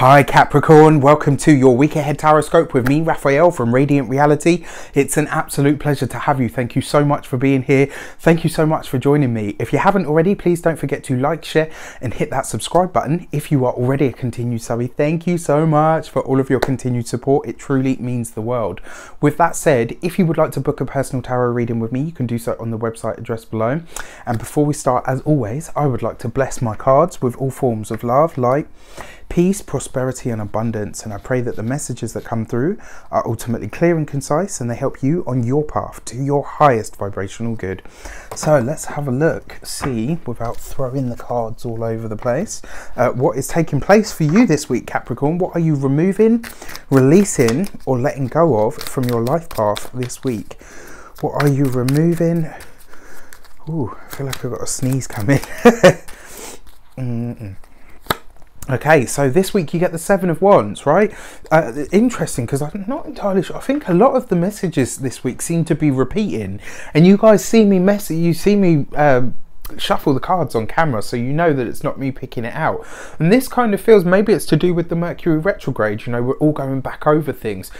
Hi Capricorn, welcome to your week ahead taroscope with me, Raphael from Reydiant Reality. It's an absolute pleasure to have you. Thank you so much for being here. Thank you so much for joining me. If you haven't already, please don't forget to like, share and hit that subscribe button. If you are already a continued subby, thank you so much for all of your continued support. It truly means the world. With that said, if you would like to book a personal tarot reading with me, you can do so on the website address below. And before we start, as always, I would like to bless my cards with all forms of love, light, peace, prosperity and abundance, and I pray that the messages that come through are ultimately clear and concise and they help you on your path to your highest vibrational good. So let's have a look, see, without throwing the cards all over the place, what is taking place for you this week, Capricorn. What are you removing, releasing or letting go of from your life path this week? What are you removing? Ooh, I feel like I've got a sneeze coming. Okay, so this week you get the Seven of Wands, right? Interesting, because I'm not entirely sure. I think a lot of the messages this week seem to be repeating, and you guys see me shuffle the cards on camera, so you know that it's not me picking it out. And this kind of feels, maybe it's to do with the Mercury retrograde, you know, we're all going back over things.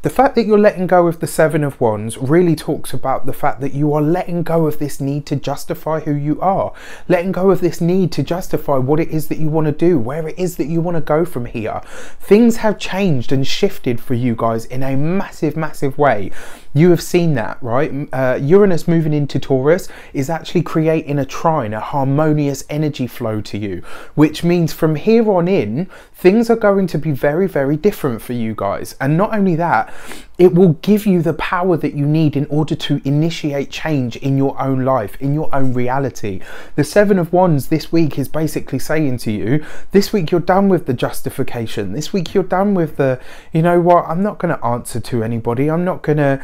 The fact that you're letting go of the Seven of Wands really talks about the fact that you are letting go of this need to justify who you are, letting go of this need to justify what it is that you want to do, where it is that you want to go from here. Things have changed and shifted for you guys in a massive way. You have seen that, right? Uranus moving into Taurus is actually creating a trine, a harmonious energy flow to you, which means from here on in, things are going to be very different for you guys. And not only that, it will give you the power that you need in order to initiate change in your own life, in your own reality. The Seven of Wands this week is basically saying to you, this week you're done with the justification. This week you're done with the, you know what, I'm not going to answer to anybody. I'm not going to...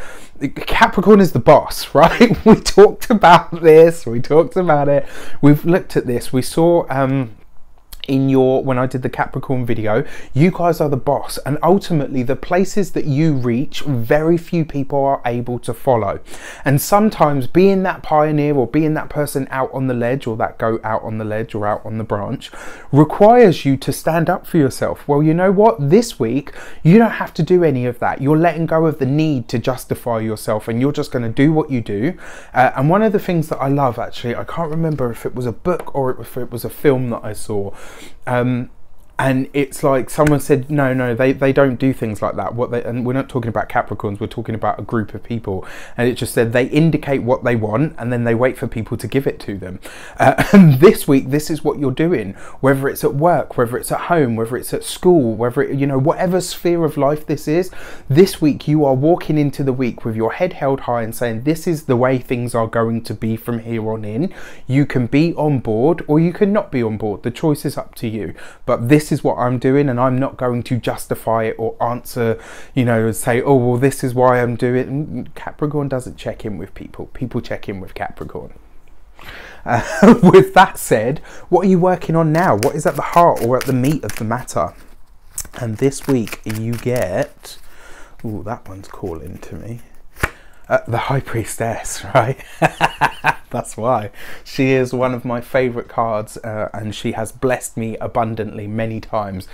Capricorn is the boss, right? We talked about this. We talked about it. We've looked at this. We saw... when I did the Capricorn video, you guys are the boss, and ultimately the places that you reach, very few people are able to follow. And sometimes being that pioneer or being that person out on the ledge, or that goat out on the ledge or out on the branch, requires you to stand up for yourself. Well, you know what, this week you don't have to do any of that. You're letting go of the need to justify yourself, and you're just going to do what you do. And one of the things that I love, actually, I can't remember if it was a book or if it was a film that I saw, and it's like someone said, no, they don't do things like that. And we're not talking about Capricorns, we're talking about a group of people. And it just said they indicate what they want and then they wait for people to give it to them. And this week, this is what you're doing, whether it's at work, whether it's at home, whether it's at school, whether it, you know, whatever sphere of life this is, this week you are walking into the week with your head held high and saying, this is the way things are going to be from here on in. You can be on board or you can not be on board. The choice is up to you. But this is what I'm doing, and I'm not going to justify it or answer, you know, and say, oh, well, this is why I'm doing it. Capricorn doesn't check in with people. People check in with Capricorn. With that said, what are you working on now? What is at the heart or at the meat of the matter? And this week you get, oh, that one's calling to me. The High Priestess, right? That's why. She is one of my favourite cards, and she has blessed me abundantly many times.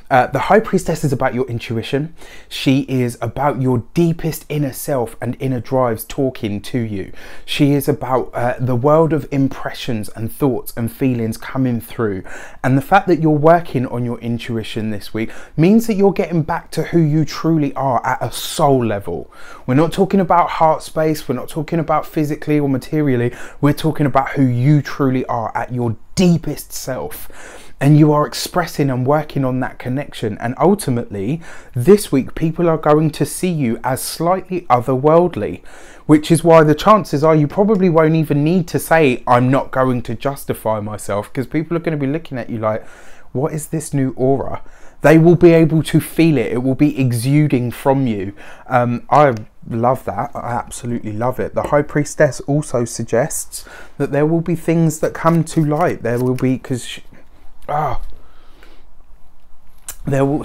The High Priestess is about your intuition. She is about your deepest inner self and inner drives talking to you. She is about the world of impressions and thoughts and feelings coming through. And the fact that you're working on your intuition this week means that you're getting back to who you truly are at a soul level. We're not talking about heart space, we're not talking about physically or materially, we're talking about who you truly are at your deepest self. And you are expressing and working on that connection. And ultimately, this week, people are going to see you as slightly otherworldly, which is why the chances are you probably won't even need to say, I'm not going to justify myself, because people are going to be looking at you like, what is this new aura? They will be able to feel it. It will be exuding from you. I love that. I absolutely love it. The High Priestess also suggests that there will be things that come to light. There will be, because...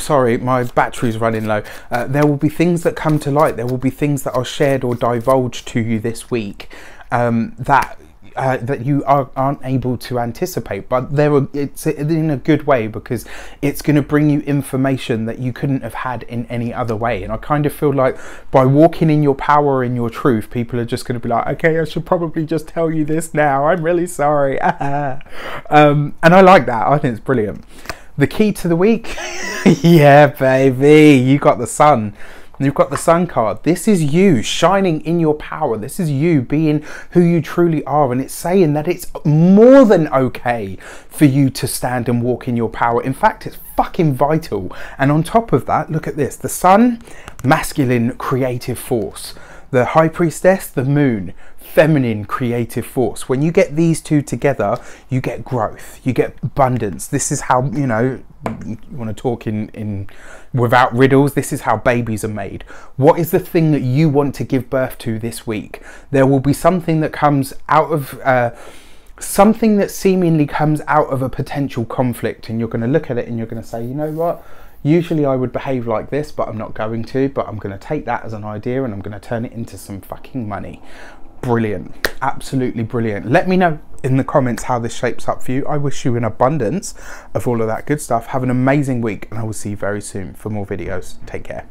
sorry, my battery's running low. There will be things that come to light. There will be things that are shared or divulged to you this week that that you aren't able to anticipate, but it's in a good way, because it's going to bring you information that you couldn't have had in any other way. And I kind of feel like by walking in your power, in your truth, people are just going to be like, okay, I should probably just tell you this now, I'm really sorry. And I like that. I think it's brilliant. The key to the week, yeah baby, you got the sun. You've got the sun card. This is you shining in your power. This is you being who you truly are. And it's saying that it's more than okay for you to stand and walk in your power. In fact, it's fucking vital. And on top of that, look at this. The sun, masculine creative force. The high priestess, the moon, feminine creative force. When you get these two together, you get growth, you get abundance. This is how, you know, you want to talk in without riddles, this is how babies are made. What is the thing that you want to give birth to this week? There will be something that comes out of something that seemingly comes out of a potential conflict, and you're going to look at it and you're going to say, you know what, usually I would behave like this, but I'm not going to, but I'm going to take that as an idea and I'm going to turn it into some fucking money. Brilliant, absolutely brilliant. Let me know in the comments how this shapes up for you. I wish you an abundance of all of that good stuff. Have an amazing week, and I will see you very soon for more videos. Take care.